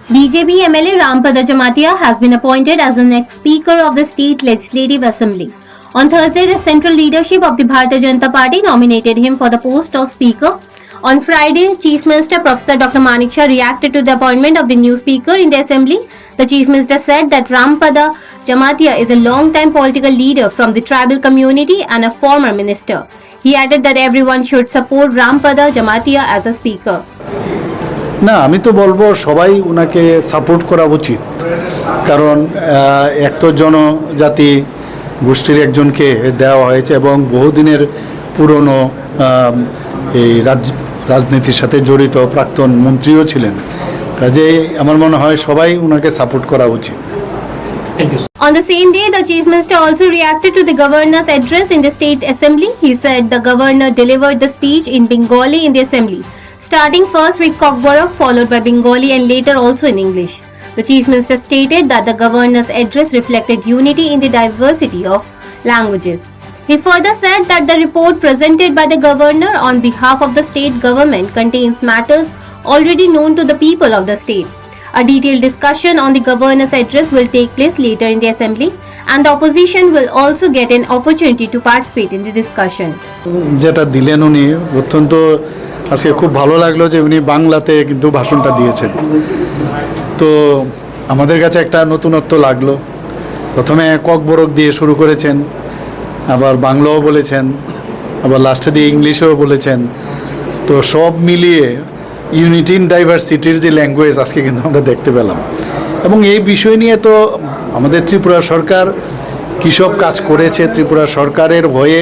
BJP MLA Rampada Jamatia has been appointed as the next Speaker of the State Legislative Assembly. On Thursday, the central leadership of the Bharatiya Janata Party nominated him for the post of Speaker. On Friday, Chief Minister Professor Dr. Manik Shah reacted to the appointment of the new Speaker in the Assembly. The Chief Minister said that Rampada Jamatia is a long-time political leader from the tribal community and a former minister. He added that everyone should support Rampada Jamatia as a Speaker. না আমি তো বলবো সবাই ওনাকে support করা উচিত কারণ এক তো জনজাতি গোষ্ঠীর একজনকে দেওয়া হয়েছে এবং বহুদিনের পুরনো এই রাজনীতির সাথে জড়িত প্রাক্তন মন্ত্রীও ছিলেন কাজেই আমার মনে হয় সবাই ওনাকে সাপোর্ট করা উচিত On the same day, the Chief Minister also reacted to the Governor's address in the State Assembly. He said the Governor delivered the speech in Bengali in the Assembly, starting first with Kokborok, followed by Bengali and later also in English. The Chief Minister stated that the Governor's address reflected unity in the diversity of languages. He further said that the report presented by the Governor on behalf of the state government contains matters already known to the people of the state. A detailed discussion on the Governor's address will take place later in the Assembly, and the opposition will also get an opportunity to participate in the discussion. যেটা দিলেন উনি অত্যন্ত আজকে খুব ভালো লাগলো যে উনি বাংলাতে কিন্তু ভাষণটা দিয়েছেন তো আমাদের কাছে একটা নতুনত্ব লাগলো প্রথমে ককবরক দিয়ে শুরু করেছেন আবার বাংলাও বলেছেন আবার লাস্টে দিয়ে ইংলিশও বলেছেন তো সব মিলিয়ে ইউনিটি ইন ডাইভার্সিটির যে ল্যাঙ্গুয়েজ আজকে কিন্তু আমরা দেখতে পেলাম এবং এই বিষয় নিয়ে তো আমাদের ত্রিপুরা সরকার কী সব কাজ করেছে ত্রিপুরা সরকারের হয়ে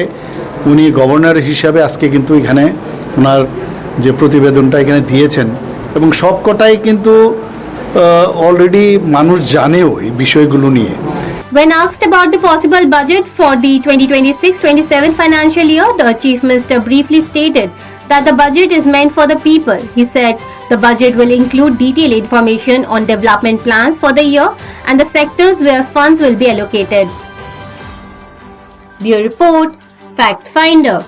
উনি গভর্নর হিসাবে আজকে কিন্তু এখানে ওনার যে প্রতিবেদনটা এখানে দিয়েছেন এবং সবকটাই কিন্তু অলরেডি মানুষ জানেও এই বিষয়গুলো নিয়ে When asked about the possible budget for the 2026-27 financial year, the Chief Minister briefly stated that the budget is meant for the people. He said the budget will include detailed information on development plans for the year and the sectors where funds will be allocated. Bureau Report, Fact Finder.